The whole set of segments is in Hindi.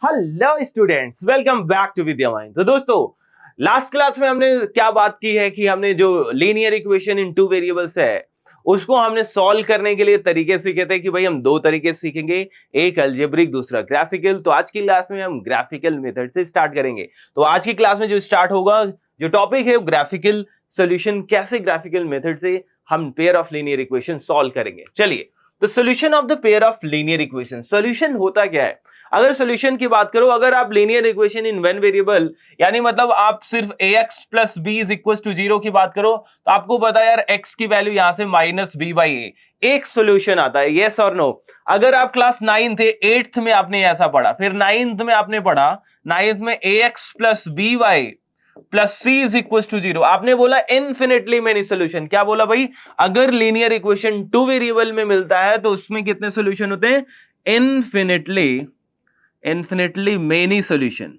Hello students, welcome back to Vidya mind. तो दोस्तों, लास्ट क्लास में हमने क्या बात की है कि हमने जो लीनियर इक्वेशन इन टू वेरिएबल्स है उसको हमने सॉल्व करने के लिए तरीके सीखे थे कि भाई हम दो तरीके सीखेंगे, एक अलजेब्रिक दूसरा ग्राफिकल। तो आज की क्लास में हम ग्राफिकल मेथड से स्टार्ट करेंगे। तो आज की क्लास में जो स्टार्ट होगा, जो टॉपिक है वो ग्राफिकल सॉल्यूशन, कैसे ग्राफिकल मेथड से हम pair of linear equation solve करेंगे। चलिए, तो solution of the pair of linear equation, solution होता क्या है? अगर सॉल्यूशन की बात करो, अगर आप linear equation in one variable, यानी मतलब आप सिर्फ ax plus B is equal to 0 की बात करो, तो आपको पता है यार x की वैल्यू यहां से माइनस बी बाई ए, एक सॉल्यूशन आता है, यस और नो। अगर आप क्लास 9 थे, 8th में आपने ऐसा पढ़ा, फिर 9th में आपने पढ़ा, 9th में ax plus B Y plus C is equal to 0, आपने बोला इन्फिनिटली मेनी सोल्यूशन। क्या बोला भाई? अगर लीनियर इक्वेशन टू वेरिएबल में मिलता है तो उसमें कितने सोल्यूशन होते हैं? Infinitely many solution,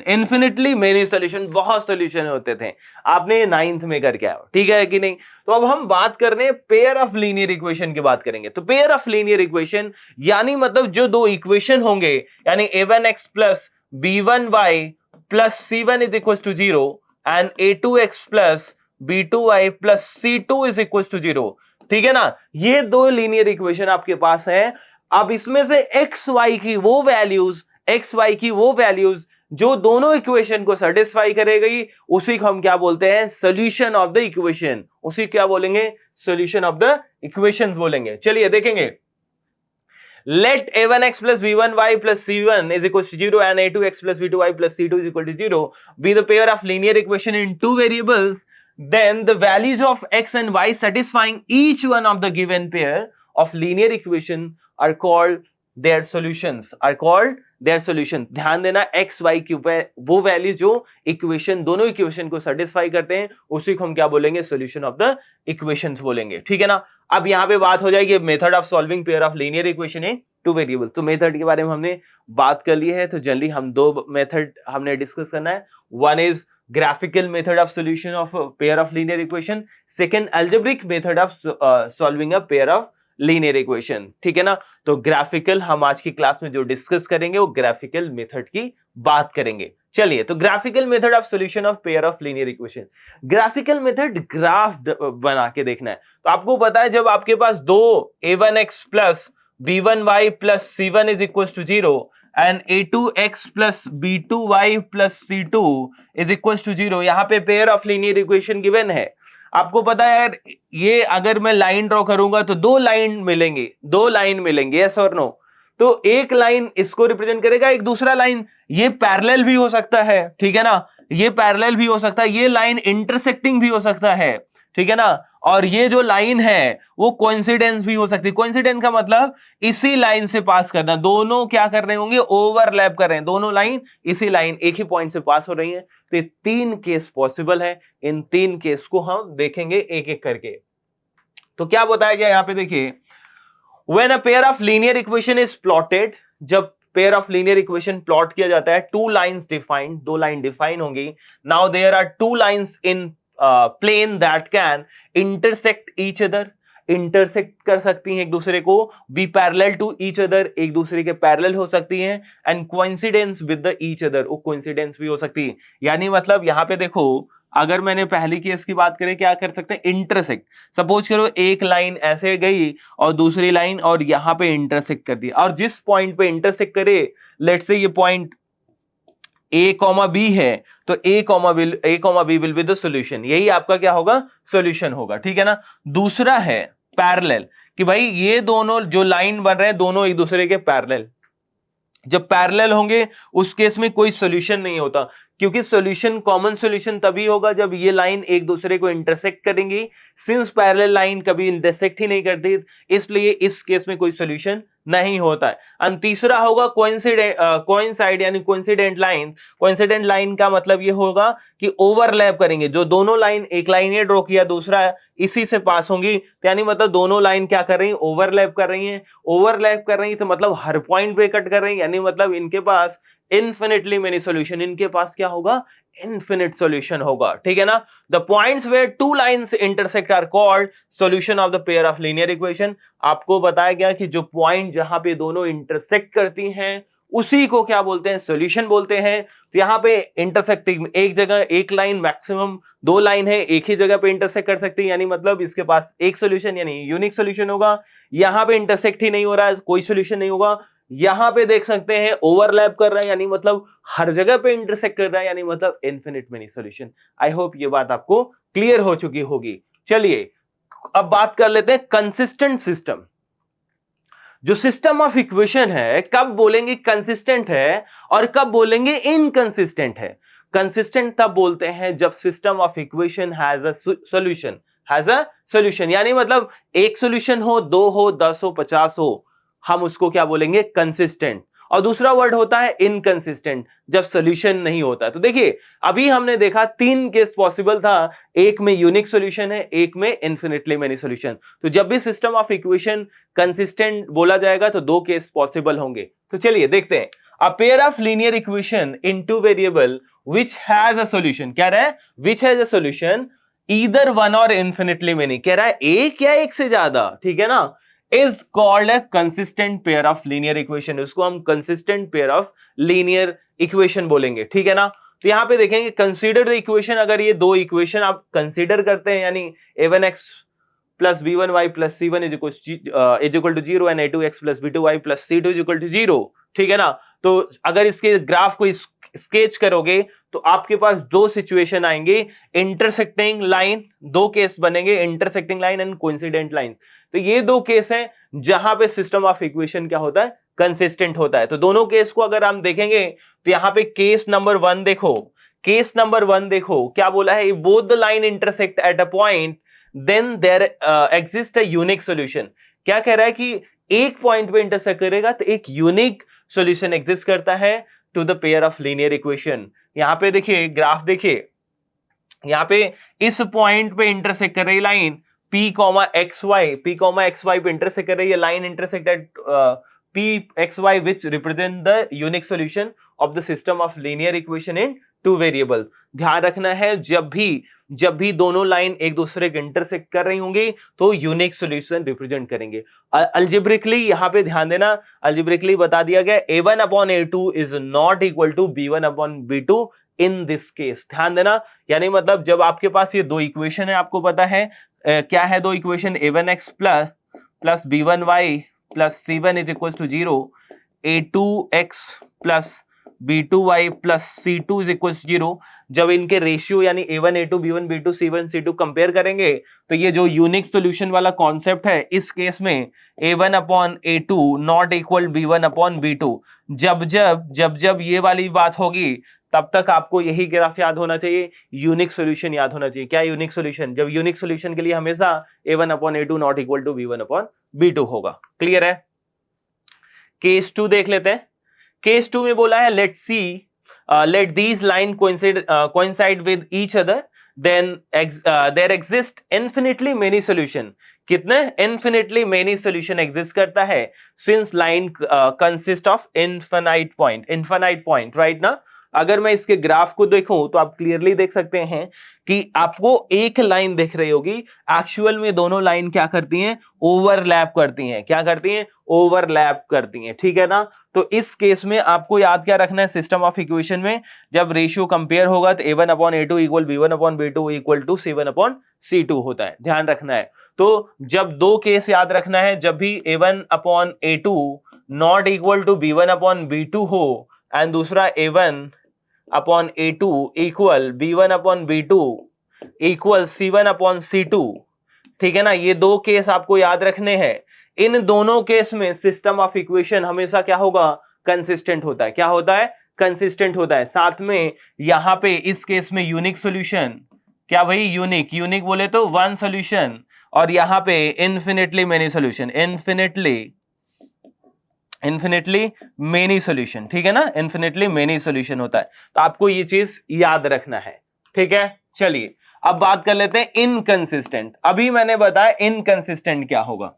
infinitely many solution, बहुत सोल्यूशन होते थे। आपने 9th में करके आया, ठीक है कि नहीं? तो अब हम बात कर रहे हैं पेयर ऑफ लीनियर इक्वेशन की बात करेंगे। तो पेयर ऑफ लीनियर इक्वेशन यानी मतलब जो दो इक्वेशन होंगे, यानी a1x plus b1y plus c1 is equal to 0 and a2x plus b2y plus c2 is equal to 0, ठीक है ना? ये दो लीनियर इक्वेशन आपके पास है। अब इसमें से एक्स वाई की वो वैल्यूज जो दोनों इक्वेशन को सेटिस्फाई करेगी, उसी को हम क्या बोलते हैं? Solution of the equation. उसी क्या बोलेंगे? सॉल्यूशन ऑफ द इक्वेशन बोलेंगे। चलिए देखेंगे, let a1x plus b1y plus c1 is equal to 0 and a2x plus b2y plus c2 is equal to 0 be the pair of linear equation in two variables, then the values of x and y satisfying each one of the given pair of linear equation are called their solutions, ध्यान देना, x y की वो वैल्यू जो इक्वेशन, दोनों इक्वेशन को सेटिस्फाई करते हैं, उसी को हम क्या बोलेंगे? सॉल्यूशन ऑफ द इक्वेशंस बोलेंगे, ठीक है ना? अब यहां पे बात हो जाएगी method of solving pair of linear equation in two variable. तो मेथड के बारे में हमने बात कर ली है, तो जनरली हम दो मेथड हमने डिस्कस करना है। One is graphical method of solution of pair of linear equation, second algebraic method of solving a pair of linear equation, ठीक है ना? तो ग्राफिकल हम आज की क्लास में जो डिस्कस करेंगे वो ग्राफिकल मेथड की बात करेंगे। चलिए, तो graphical method of solution of pair of linear equation, graphical method graph बना के देखना है। तो आपको पता है, जब आपके पास दो a1x plus b1y plus c1 is equal to 0 and a2x plus b2y plus c2 is equal to 0, यहां पे pair of linear equation given है। आपको पता है यार, ये अगर मैं लाइन ड्रॉ करूंगा तो दो लाइन मिलेंगे, यस और नो? तो एक लाइन इसको रिप्रेजेंट करेगा, एक दूसरा लाइन, ये पैरेलल भी हो सकता है, ठीक है ना? ये पैरेलल भी हो सकता है, ये लाइन इंटरसेक्टिंग भी हो सकता है, ठीक है ना? और ये जो लाइन है वो कोइंसिडेंस भी हो सकती है। कोइंसिडेंस का मतलब इसी लाइन से पास करना, दोनों क्या कर रहे होंगे? ओवरलैप कर रहे हैं, दोनों लाइन इसी लाइन एक ही पॉइंट से पास हो रही है। तो ये तीन केस पॉसिबल है, इन तीन केस को हम देखेंगे एक एक करके। तो क्या बताया गया यहां पे? देखिए, when a pair of linear equation is plotted, जब pair of linear equation plot किया जाता है, टू लाइंस डिफाइंड, दो लाइन डिफाइन होंगी। Now there are two lines in plane that can intersect each other, intersect कर सकती हैं एक दूसरे को, be parallel to each other, एक दूसरे के पैरेलल हो सकती हैं, and coincidence with the each other, वो कोइंसिडेंस भी हो सकती है। यानी मतलब यहां पे देखो, अगर मैंने पहली केस की बात करें, क्या कर सकते हैं? इंटरसेक्ट। सपोज करो एक लाइन ऐसे गई और दूसरी लाइन और यहां पे इंटरसेक्ट कर दी, और जिस पॉइंट पे इंटरसेक्ट करे, लेट्स से ये पॉइंट a कॉमा b है, तो a comma b will be the solution, यही आपका क्या होगा? सॉल्यूशन होगा, ठीक है ना? दूसरा है पैरेलल, कि भाई ये दोनों जो लाइन बन रहे हैं दोनों एक दूसरे के पैरेलल, जब पैरेलल होंगे उस केस में कोई सॉल्यूशन नहीं होता, क्योंकि सॉल्यूशन, कॉमन सॉल्यूशन तभी होगा जब ये लाइन एक दूसरे को इंटरसेक्ट करेंगी। सिंस पैरेलल लाइन कभी इंटरसेक्ट ही नहीं करती, इसलिए इस केस में कोई सॉल्यूशन नहीं होता है। एंड तीसरा होगा कोइंसाइड, यानी कोइंसिडेंट लाइन। कोइंसिडेंट लाइन का मतलब ये होगा कि ओवरलैप करेंगे, जो दोनों लाइन, एक लाइन ये ड्रॉ किया, दूसरा इसी से पास होंगी, यानी मतलब दोनों लाइन क्या कर रही हैं? ओवरलैप कर रही हैं। ओवरलैप कर रही है तो मतलब हर पॉइंट पे कट कर रही है, यानी मतलब इनके पास इन्फिनिटली मेनी सॉल्यूशन, इनके पास क्या होगा, इन्फिनिट सॉल्यूशन होगा, ठीक है ना। The points where two lines intersect are called solution of the pair of linear equation. आपको बताया गया कि जो पॉइंट जहां पे दोनों इंटरसेक्ट करती हैं उसी को क्या बोलते हैं, सॉल्यूशन बोलते हैं। तो यहाँ पे इंटरसेक्टिंग, एक जगह एक लाइन, मैक्सिमम दो लाइन है एक ही जगह पे इंटरसेक्ट कर सकती है, यानी मतलब इसके पास एक सॉल्यूशन यानी यूनिक सॉल्यूशन होगा। यहाँ पे इंटरसेक्ट ही नहीं हो रहा है, कोई सॉल्यूशन नहीं होगा। यहाँ पे देख सकते हैं ओवरलैप कर रहा है, यानी मतलब हर जगह पे इंटरसेक्ट कर रहा है, यानी मतलब infinite many solution. I hope ये बात आपको क्लियर हो चुकी होगी। चलिए अब बात कर लेते हैं कंसिस्टेंट सिस्टम। जो सिस्टम ऑफ इक्वेशन है, कब बोलेंगे कंसिस्टेंट है और कब बोलेंगे इनकंसिस्टेंट है। कंसिस्टेंट तब बोलते हैं जब system of equation has a solution, has a solution, यानी मतलब एक सॉल्यूशन हो, दो हो, 10 हो, 50 हो, हम उसको क्या बोलेंगे, कंसिस्टेंट। और दूसरा वर्ड होता है इनकंसिस्टेंट, जब सॉल्यूशन नहीं होता। तो देखिए अभी हमने देखा 3 केस पॉसिबल था, एक में यूनिक सॉल्यूशन है, एक में इन्फिनिटली मेनी सॉल्यूशन। तो जब भी सिस्टम ऑफ इक्वेशन कंसिस्टेंट बोला जाएगा तो 2 केस पॉसिबल होंगे। तो चलिए देखते हैं। अ pair of linear equation in 2 variable which has a solution, कह रहा है which has a solution either one और इन्फिनिटली मेनी, कह रहा है एक या एक से ज्यादा, ठीक है ना, is called a consistent pair of linear equation. उसको हम consistent pair of linear equation बोलेंगे, ठीक है ना। तो यहां पे देखेंगे कंसीडर द इक्वेशन, अगर ये 2 इक्वेशन आप कंसीडर करते हैं, यानी a1x plus b1y plus c1 is equal to 0 and a2x plus b2y plus c2 is equal to 0, ठीक है ना। तो अगर इसके ग्राफ को स्केच करोगे तो आपके पास 2 सिचुएशन आएंगे, इंटरसेक्टिंग लाइन, 2 केस बनेंगे, intersecting line and coincident line. तो ये 2 केस हैं जहां पे सिस्टम ऑफ इक्वेशन क्या होता है, कंसिस्टेंट होता है। तो दोनों केस को अगर हम देखेंगे तो यहां पे केस नंबर 1 देखो, केस नंबर 1 देखो क्या बोला है, both the line intersect at a point then there exist a unique solution. क्या कह रहा है कि एक पॉइंट पे इंटरसेक्ट करेगा तो एक यूनिक सॉल्यूशन एग्जिस्ट करता है to the pair of linear equation. यहां पे देखिए ग्राफ देखिए, यहां पे इस पॉइंट पे इंटरसेक्ट कर रही लाइन p, xy पे इंटरसेक्ट कर रही है line, intersect eight p, xy which represent the unique solution of the system of linear equation in 2 variable. ध्यान रखना है जब भी दोनों लाइन एक दूसरे के इंटरसेक्ट कर रही होंगी तो यूनिक सॉल्यूशन रिप्रेजेंट करेंगे। अल्जेब्रिकली यहां पे ध्यान देना, अल्जेब्रिकली बता दिया गया a1 upon a2 is not equal to b1 upon b2 in this case. ध्यान देना, यानी मतलब जब आपके पास ये 2 इक्वेशन है, आपको पता है क्या है 2 equation, a1x plus b1y plus c1 is equal to 0, a2x plus b2y plus c2 is equal to 0। जब इनके रेशियो यानी a1 a2 b1 b2 c1 c2 compare करेंगे तो ये जो यूनिक सॉल्यूशन वाला कॉन्सेप्ट है, इस केस में a1 upon a2 not equal b1 upon b2। जब ये वाली बात होगी तब तक आपको यही ग्राफ याद होना चाहिए, यूनिक सॉल्यूशन याद होना चाहिए। क्या यूनिक सॉल्यूशन, जब यूनिक सॉल्यूशन के लिए हमेशा a1 upon a2 not equal to b1 upon b2 होगा। क्लियर है। केस 2 देख लेते हैं। केस 2 में बोला है let see let these line coincide with each other then there exist infinitely many solution। कितने infinitely many solution exist करता है since line consist of infinite point right ना। अगर मैं इसके ग्राफ को देखूं तो आप क्लियरली देख सकते हैं कि आपको एक लाइन दिख रही होगी, एक्चुअल में दोनों लाइन क्या करती हैं, ओवरलैप करती हैं। क्या करती हैं, ओवरलैप करती हैं, ठीक है ना। तो इस केस में आपको याद क्या रखना है, सिस्टम ऑफ इक्वेशन में जब रेशियो कंपेयर होगा तो a1 upon a2 equal b1 upon b2 equal to c1 upon c2 होता है, ध्यान रखना है। तो जब 2 केस याद रखना है, जब भी a1 upon a2 not equal to b1 upon b2 हो एंड दूसरा a1 upon a2 equal b1 upon b2 equal c1 upon c2, ठीक है ना। ये 2 केस आपको याद रखने हैं। इन दोनों केस में सिस्टम ऑफ इक्वेशन हमेशा क्या होगा, कंसिस्टेंट होता है। क्या होता है, कंसिस्टेंट होता है। साथ में यहां पे इस केस में यूनिक सॉल्यूशन, क्या भाई यूनिक बोले तो 1 सॉल्यूशन, और यहां पे infinitely many solution, infinitely many solution, ठीक है ना, इन्फिनिटली मेनी सॉल्यूशन होता है। तो आपको ये चीज याद रखना है, ठीक है। चलिए अब बात कर लेते हैं इनकंसिस्टेंट। अभी मैंने बताया इनकंसिस्टेंट क्या होगा।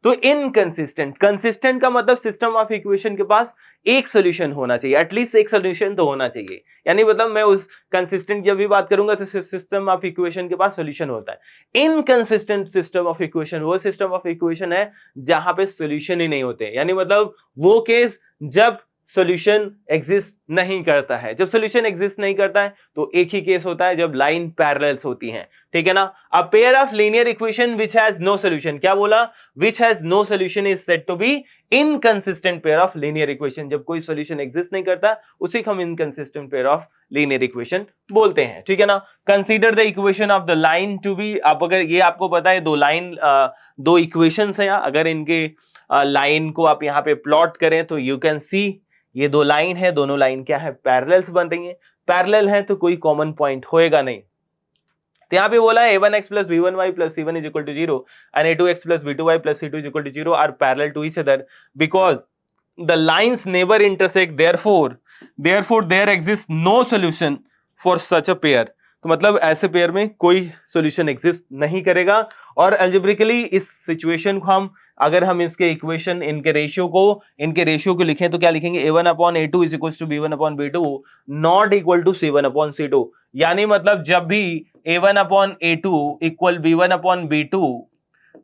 तो इनकंसिस्टेंट, कंसिस्टेंट का मतलब सिस्टम ऑफ इक्वेशन के पास एक सोल्यूशन होना चाहिए, एटलीस्ट एक सोल्यूशन तो होना चाहिए। यानी मतलब मैं उस कंसिस्टेंट जब भी बात करूंगा तो सिस्टम ऑफ इक्वेशन के पास सोल्यूशन होता है। इनकंसिस्टेंट सिस्टम ऑफ इक्वेशन वो सिस्टम ऑफ इक्वेशन है जहां पे सोल्यूशन ही नहीं होते, यानी मतलब वो केस जब सॉल्यूशन एग्जिस्ट नहीं करता है। जब सॉल्यूशन एग्जिस्ट नहीं करता है तो एक ही केस होता है, जब लाइन पैरेलल्स होती हैं, ठीक है ना। A pair of linear equation which has no solution, क्या बोला, which has no solution is said to be inconsistent pair of linear equation. जब कोई सॉल्यूशन एग्जिस्ट नहीं करता उसी को हम inconsistent pair of linear equation बोलते हैं, ठीक है ना। Consider the equation of the line to be, आप अगर ये आपको पता है दो इक्वेशंस हैं, अगर इनके लाइन को आप यहाँ पे प्लॉट करें तो यू कैन सी ये दो लाइन है, दोनों लाइन क्या है, पैरेलल्स बन रही हैं। पैरेलल है तो कोई कॉमन पॉइंट होएगा नहीं, तो यहाँ पे बोला है a1x plus b1y plus c1 is equal to 0 and a2x plus b2y plus c2 is equal to 0 are parallel to each other because the lines never intersect, therefore there exists no solution for such a pair। तो मतलब ऐसे पेयर में कोई सॉल्यूशन एग्जिस्ट नहीं करेगा। और अलजेब्रिकली इस सिचुएशन को अगर हम इसके इक्वेशन इनके रेशियो को लिखें तो क्या लिखेंगे, a1 upon a2 is equal to b1 upon b2 not equal to c1 upon c2। यानी मतलब जब भी a1 upon a2 equal b1 upon b2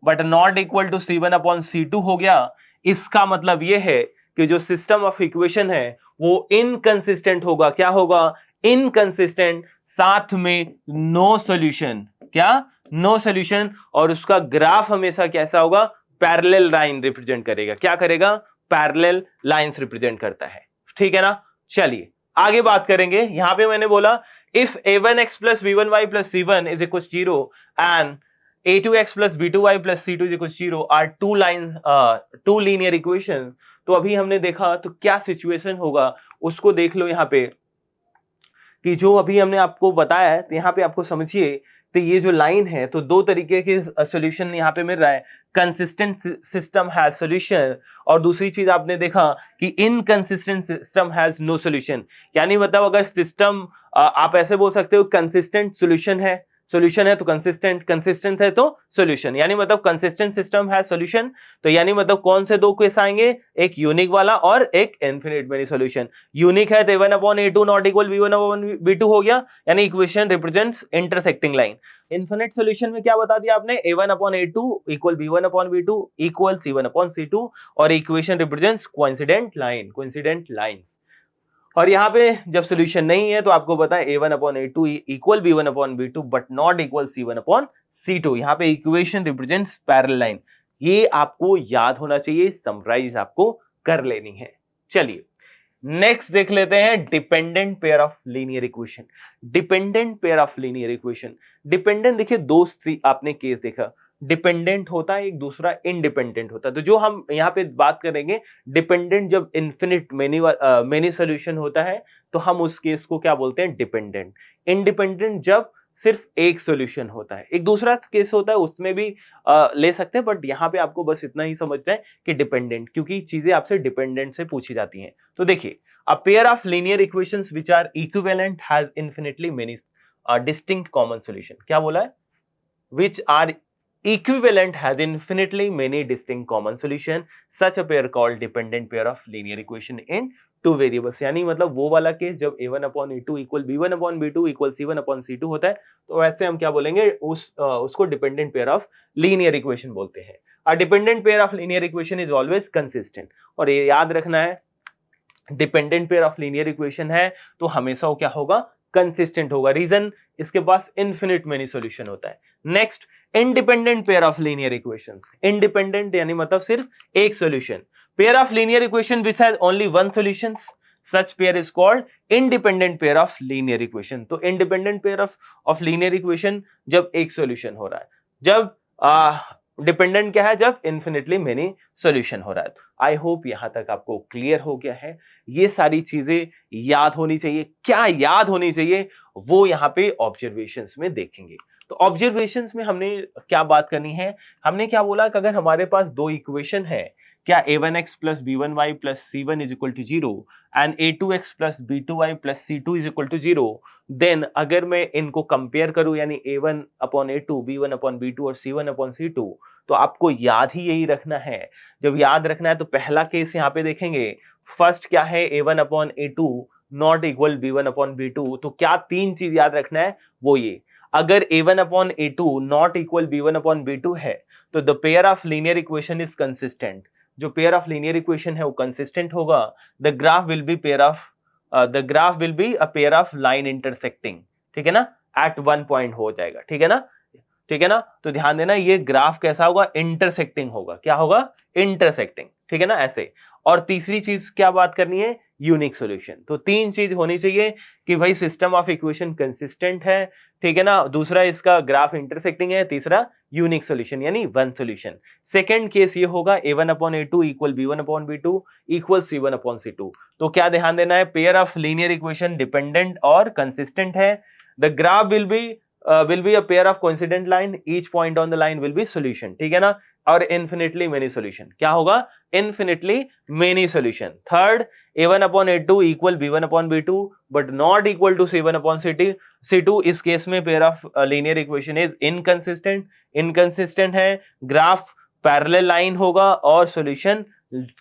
but not equal to c1 upon c2 हो गया, इसका मतलब ये है कि जो सिस्टम ऑफ इक्वेशन है वो इनकंसिस्टेंट होगा। क्या होगा, इनकंसिस्टेंट, साथ में नो सॉल्यूशन, क्या, नो सॉल्यूशन। और उसका ग्राफ हमेशा कैसा होगा, पैरेलल लाइन रिप्रेजेंट करेगा। क्या करेगा, पैरेलल लाइंस रिप्रेजेंट करता है, ठीक है ना। चलिए आगे बात करेंगे। यहां पे मैंने बोला if a1x plus b1y plus c1 is equals 0 and a2x plus b2y plus c2 is equals 0 are two linear equations। तो अभी हमने देखा तो क्या सिचुएशन होगा उसको देख लो यहाँ पे, कि जो अभी हमने आपको बताया है, तो यहाँ पे आपको समझिए, तो ये जो लाइन है तो दो तरीके के सॉल्यूशन यहाँ पे मिल रहा है, कंसिस्टेंट सिस्टम हैज सॉल्यूशन, और दूसरी चीज आपने देखा कि inconsistent system has no solution. यानी मतलब अगर सिस्टम आप ऐसे बोल सकते हो, कंसिस्टेंट सॉल्यूशन है तो कंसिस्टेंट है तो सॉल्यूशन, यानी मतलब कंसिस्टेंट सिस्टम है सॉल्यूशन। तो यानी मतलब कौन से दो केस आएंगे, एक यूनिक वाला और एक इनफिनिट मेनी सॉल्यूशन। यूनिक है तो a1 upon a2 not equal b1 upon b2 हो गया, यानी equation represents intersecting line. Infinite solution में क्या बता दिया आपने, a1 upon a2 equal b1 upon b2 equal c1 upon c2, और इक्वेशन रिप्रेजेंट्स कोइंसिडेंट लाइंस। और यहाँ पे जब सोल्यूशन नहीं है तो आपको पता है a1 upon a2 equal b1 upon b2 but not equal c1 upon c2। यहाँ पे इक्वेशन रिप्रेजेंट्स पैरेलल लाइन, ये आपको याद होना चाहिए, समराइज आपको कर लेनी है। चलिए नेक्स्ट देख लेते हैं dependent pair of linear equation. Dependent देखिए दो आपने केस देखा, डिपेंडेंट होता है एक दूसरा इंडिपेंडेंट होता है। तो जो हम यहाँ पे बात करेंगे, डिपेंडेंट जब इन्फिनिट मेनी सॉल्यूशन होता है तो हम उस केस को क्या बोलते हैं, डिपेंडेंट। इंडिपेंडेंट जब सिर्फ एक सॉल्यूशन होता है, एक दूसरा केस होता है उसमें भी ले सकते हैं, बट यहाँ पे आपको बस इतना ही समझना है कि डिपेंडेंट, क्योंकि चीजें आपसे डिपेंडेंट से पूछी जाती हैं। तो देखिए a pair of linear equations which are equivalent has infinitely many distinct common solution. क्या बोला है, which are equivalent has infinitely many distinct common solution, such a pair called dependent pair of linear equation in two variables। यानी मतलब वो वाला केस जब a1 upon a2 equal b1 upon b2 equal c1 upon c2 होता है, तो वैसे हम क्या बोलेंगे, उसको dependent pair of linear equation बोलते हैं। A dependent pair of linear equation is always consistent। और ये याद रखना है, dependent pair of linear equation है तो हमेशा वो क्या होगा, कंसिस्टेंट होगा। रीजन, इसके पास इन्फिनिट मेनी सॉल्यूशन होता है। Next, independent pair of linear equations. Independent यानी मतलब सिर्फ एक solution. Pair of linear equation which has only one solution, such pair is called independent pair of linear equation. तो independent pair of linear equation जब एक सॉल्यूशन हो रहा है, जब डिपेंडेंट क्या है, जब इन्फिनिटली मेनी सॉल्यूशन हो रहा है। आई होप यहां तक आपको क्लियर हो गया है। ये सारी चीजें याद होनी चाहिए। क्या याद होनी चाहिए वो यहाँ पे ऑब्जर्वेशंस में देखेंगे। तो ऑब्जर्वेशंस में हमने क्या बात करनी है, हमने क्या बोला कि अगर हमारे पास दो इक्वेशन है, क्या a1x plus b1y plus c1 is equal to 0 and a2x plus b2y plus c2 is equal to 0, then अगर मैं इनको कंपेयर करूं यानी a1 upon a2, b1 upon b2 और c1 अपॉन c2, तो आपको याद ही यही रखना है। जब याद रखना है तो पहला केस यहाँ पे देखेंगे, फर्स्ट क्या है, a1 upon a2 not equal b1 upon b2, तो क्या तीन चीज याद रखना है वो ये, अगर a1 upon a2 not equal b1 upon b2 है तो the pair of linear equation is consistent. जो पेयर ऑफ लीनियर इक्वेशन है वो कंसिस्टेंट होगा। The graph will be a pair of line intersecting, ठीक है ना, एट वन पॉइंट हो जाएगा, ठीक है ना, ठीक है ना। तो ध्यान देना ये ग्राफ कैसा होगा, इंटरसेक्टिंग होगा, क्या होगा, इंटरसेक्टिंग, ठीक है ना, ऐसे। और तीसरी चीज क्या बात करनी है, यूनिक सॉल्यूशन। तो तीन चीज होनी चाहिए कि भाई सिस्टम ऑफ इक्वेशन कंसिस्टेंट है, ठीक है ना, दूसरा इसका ग्राफ इंटरसेक्टिंग है, तीसरा यूनिक सॉल्यूशन यानी वन सॉल्यूशन। सेकंड केस ये होगा a1 upon a2 equal b1 upon b2 equal c1 upon c2। तो क्या ध्यान देना है, pair of linear equation dependent और कंसिस्टेंट है। The graph will be a pair of coincident line, each point on the line will be solution, ठीक है ना, और इन्फिनिटली मेनी सॉल्यूशन, क्या होगा, infinitely many solution. Third, a1 upon a2 equal b1 upon b2 but not equal to c1 upon c2। इस केस में pair of linear equation is inconsistent है, ग्राफ पैरेलल लाइन होगा और सॉल्यूशन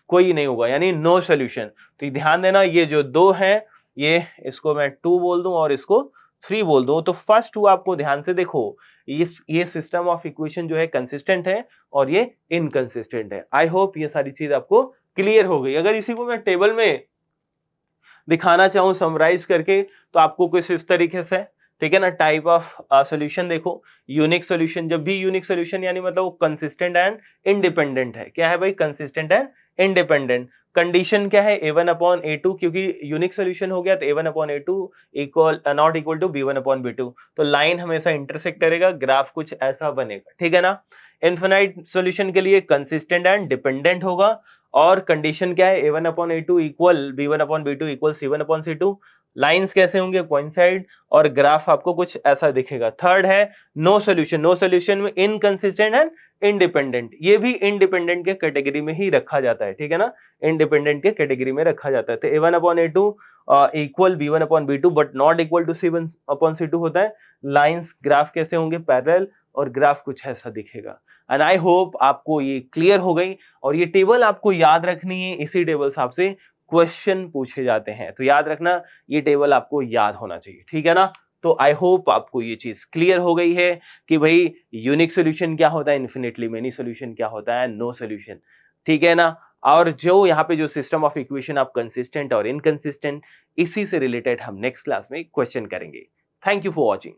कोई नहीं होगा यानी नो सॉल्यूशन। तो ध्यान देना ये जो दो है, ये इसको मैं 2 बोल दूं और इसको 3 बोल दूं, तो फर्स्ट 2 आपको ध्यान से देखो, ये सिस्टम ऑफ इक्वेशन जो है कंसिस्टेंट है और ये इनकंसिस्टेंट है। आई होप ये सारी चीज आपको क्लियर हो गई। अगर इसी को मैं टेबल में दिखाना चाहूं समराइज करके तो आपको कुछ इस तरीके से, ठीक है ना, टाइप ऑफ सॉल्यूशन देखो, यूनिक सॉल्यूशन। जब भी यूनिक सॉल्यूशन यानी मतलब वो कंसिस्टेंट एंड इंडिपेंडेंट है, क्या है भाई, कंसिस्टेंट एंड इंडिपेंडेंट। कंडीशन क्या है, a1 अपॉन a2, क्योंकि यूनिक सॉल्यूशन हो गया तो a1 upon a2 equal not equal to b1 upon b2, तो लाइन हमेशा इंटरसेक्ट करेगा, ग्राफ कुछ ऐसा बनेगा, ठीक है ना। इनफिनाइट सॉल्यूशन के लिए कंसिस्टेंट एंड डिपेंडेंट होगा, और कंडीशन क्या है, a1 upon a2 equal b1 upon b2 equal c1 upon c2। Lines कैसे होंगे, कोइंसाइड, और ग्राफ आपको कुछ ऐसा दिखेगा। थर्ड है नो सॉल्यूशन। नो सॉल्यूशन में इनकंसिस्टेंट एंड इंडिपेंडेंट, ये भी इंडिपेंडेंट के कैटेगरी में ही रखा जाता है, ठीक है ना, इंडिपेंडेंट के कैटेगरी में रखा जाता है। तो a1 upon a2 equal b1 upon b2 but not equal to c1 upon c2 होता है। लाइंस ग्राफ कैसे होंगे, पैरेलल, और ग्राफ कुछ ऐसा दिखेगा। एंड आई होप आपको ये क्लियर हो गई, और ये टेबल आपको याद रखनी है, इसी टेबल से आपसे क्वेश्चन पूछे जाते हैं, तो याद रखना ये टेबल आपको याद होना चाहिए, ठीक है ना। तो आई होप आपको ये चीज क्लियर हो गई है कि भाई यूनिक सॉल्यूशन क्या होता है, इन्फिनिटली मेनी सॉल्यूशन क्या होता है, नो सॉल्यूशन, ठीक है ना। और जो यहाँ पे जो सिस्टम ऑफ इक्वेशन आप कंसिस्टेंट और इनकंसिस्टेंट, इसी से रिलेटेड हम नेक्स्ट क्लास में क्वेश्चन करेंगे। Thank you for watching.